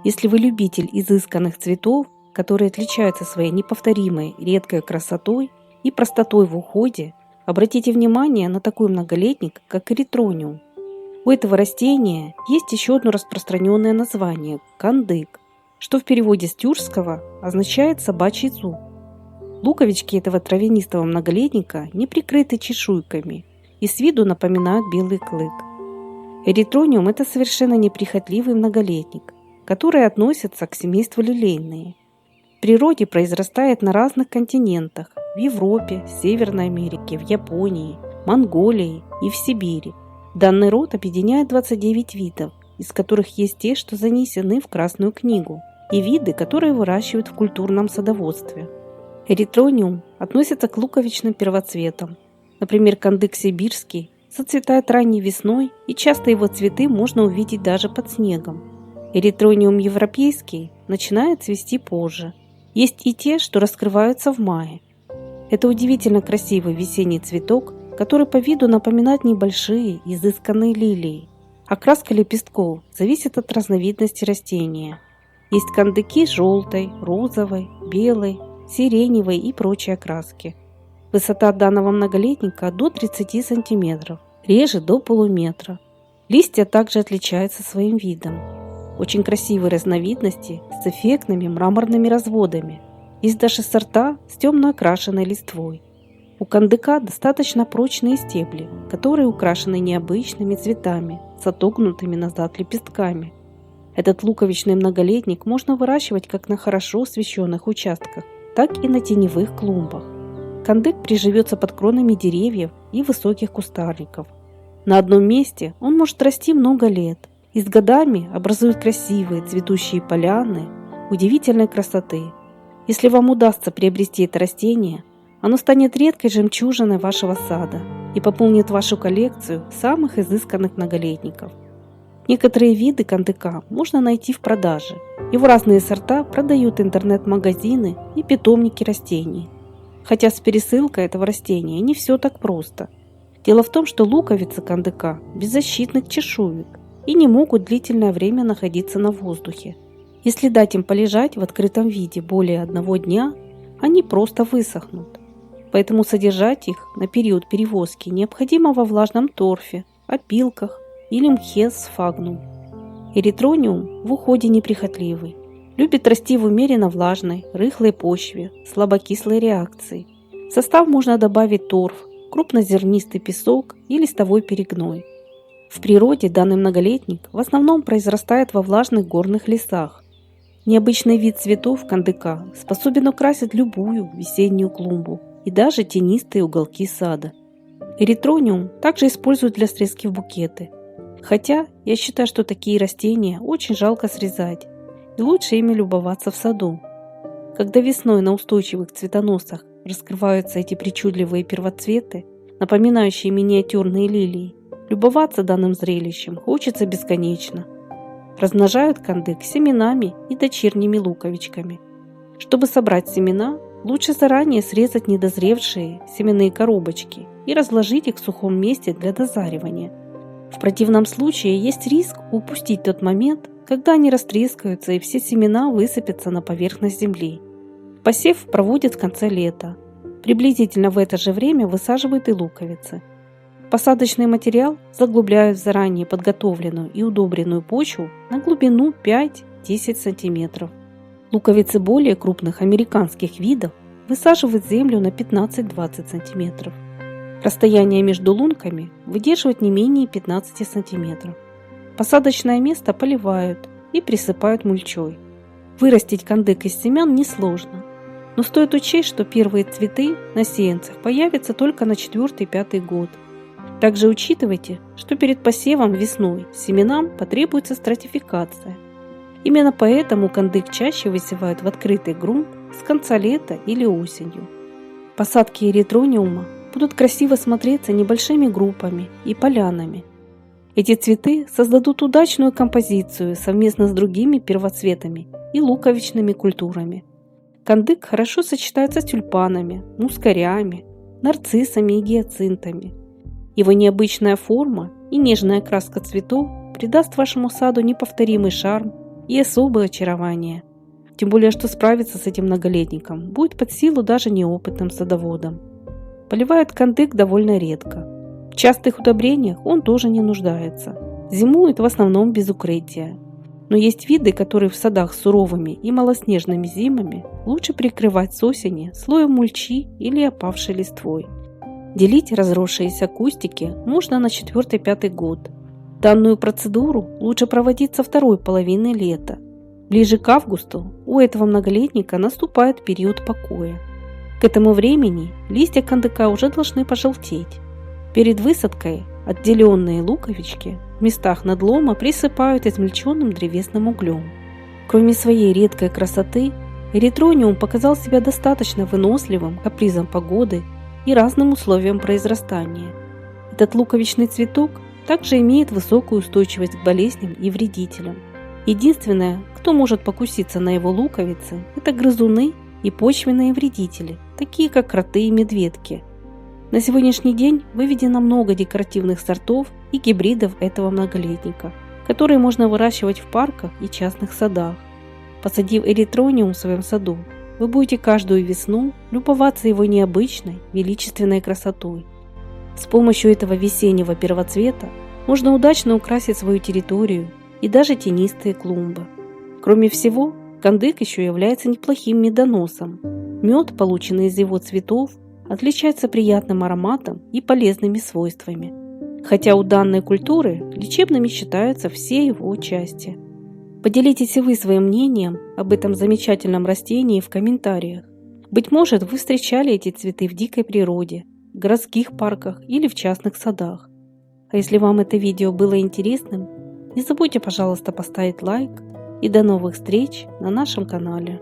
Если вы любитель изысканных цветов, которые отличаются своей неповторимой редкой красотой и простотой в уходе, обратите внимание на такой многолетник, как эритрониум. У этого растения есть еще одно распространенное название – кандык, что в переводе с тюркского означает «собачий зуб». Луковички этого травянистого многолетника не прикрыты чешуйками и с виду напоминают белый клык. Эритрониум – это совершенно неприхотливый многолетник, который относится к семейству лилейные. В природе произрастает на разных континентах – в Европе, Северной Америке, в Японии, Монголии и в Сибири. Данный род объединяет 29 видов, из которых есть те, что занесены в Красную книгу, и виды, которые выращивают в культурном садоводстве. Эритрониум относится к луковичным первоцветам. Например, кандык сибирский зацветает ранней весной, и часто его цветы можно увидеть даже под снегом. Эритрониум европейский начинает цвести позже. Есть и те, что раскрываются в мае. Это удивительно красивый весенний цветок, который по виду напоминает небольшие, изысканные лилии. Окраска лепестков зависит от разновидности растения. Есть кандыки желтой, розовой, белой, сиреневой и прочей окраски. Высота данного многолетника до 30 см, реже до полуметра. Листья также отличаются своим видом. Очень красивые разновидности с эффектными мраморными разводами. Есть даже сорта с темно окрашенной листвой. У кандыка достаточно прочные стебли, которые украшены необычными цветами с отогнутыми назад лепестками. Этот луковичный многолетник можно выращивать как на хорошо освещенных участках, так и на теневых клумбах. Кандык приживется под кронами деревьев и высоких кустарников. На одном месте он может расти много лет и с годами образует красивые цветущие поляны удивительной красоты. Если вам удастся приобрести это растение, оно станет редкой жемчужиной вашего сада и пополнит вашу коллекцию самых изысканных многолетников. Некоторые виды кандыка можно найти в продаже. Его разные сорта продают интернет-магазины и питомники растений. Хотя с пересылкой этого растения не все так просто. Дело в том, что луковицы кандыка беззащитны от чешуек и не могут длительное время находиться на воздухе. Если дать им полежать в открытом виде более 1 дня, они просто высохнут. Поэтому содержать их на период перевозки необходимо во влажном торфе, опилках или мхе сфагнум. Эритрониум в уходе неприхотливый. Любит расти в умеренно влажной, рыхлой почве, слабокислой реакции. В состав можно добавить торф, крупнозернистый песок и листовой перегной. В природе данный многолетник в основном произрастает во влажных горных лесах. Необычный вид цветов кандыка способен украсить любую весеннюю клумбу и даже тенистые уголки сада. Эритрониум также используют для срезки в букеты. Хотя я считаю, что такие растения очень жалко срезать, и лучше ими любоваться в саду. Когда весной на устойчивых цветоносах раскрываются эти причудливые первоцветы, напоминающие миниатюрные лилии, любоваться данным зрелищем хочется бесконечно. Размножают кандык семенами и дочерними луковичками. Чтобы собрать семена, лучше заранее срезать недозревшие семенные коробочки и разложить их в сухом месте для дозаривания. В противном случае есть риск упустить тот момент, когда они растрескаются и все семена высыпятся на поверхность земли. Посев проводят в конце лета. Приблизительно в это же время высаживают и луковицы. Посадочный материал заглубляют в заранее подготовленную и удобренную почву на глубину 5-10 см. Луковицы более крупных американских видов высаживают в землю на 15-20 см. Расстояние между лунками выдерживает не менее 15 см. Посадочное место поливают и присыпают мульчой. Вырастить кандык из семян несложно, но стоит учесть, что первые цветы на сеянцах появятся только на 4-5 год. Также учитывайте, что перед посевом весной семенам потребуется стратификация. Именно поэтому кандык чаще высевают в открытый грунт с конца лета или осенью. Посадки эритрониума будут красиво смотреться небольшими группами и полянами. Эти цветы создадут удачную композицию совместно с другими первоцветами и луковичными культурами. Кандык хорошо сочетается с тюльпанами, мускарями, нарциссами и гиацинтами. Его необычная форма и нежная краска цветов придаст вашему саду неповторимый шарм и особое очарование. Тем более, что справиться с этим многолетником будет под силу даже неопытным садоводам. Поливают кандык довольно редко. В частых удобрениях он тоже не нуждается. Зимует в основном без укрытия. Но есть виды, которые в садах с суровыми и малоснежными зимами лучше прикрывать с осени слоем мульчи или опавшей листвой. Делить разросшиеся кустики можно на 4-5 год. Данную процедуру лучше проводить со второй половины лета. Ближе к августу у этого многолетника наступает период покоя. К этому времени листья кандыка уже должны пожелтеть. Перед высадкой отделенные луковички в местах надлома присыпают измельченным древесным углем. Кроме своей редкой красоты, эритрониум показал себя достаточно выносливым к капризам погоды и разным условиям произрастания. Этот луковичный цветок также имеет высокую устойчивость к болезням и вредителям. Единственное, кто может покуситься на его луковицы, это грызуны и почвенные вредители, такие как кроты и медведки. На сегодняшний день выведено много декоративных сортов и гибридов этого многолетника, которые можно выращивать в парках и частных садах. Посадив эритрониум в своем саду, вы будете каждую весну любоваться его необычной, величественной красотой. С помощью этого весеннего первоцвета можно удачно украсить свою территорию и даже тенистые клумбы. Кроме всего, кандык еще является неплохим медоносом. Мед, полученный из его цветов, отличается приятным ароматом и полезными свойствами, хотя у данной культуры лечебными считаются все его части. Поделитесь и вы своим мнением об этом замечательном растении в комментариях. Быть может, вы встречали эти цветы в дикой природе, в городских парках или в частных садах. А если вам это видео было интересным, не забудьте, пожалуйста, поставить лайк, и до новых встреч на нашем канале.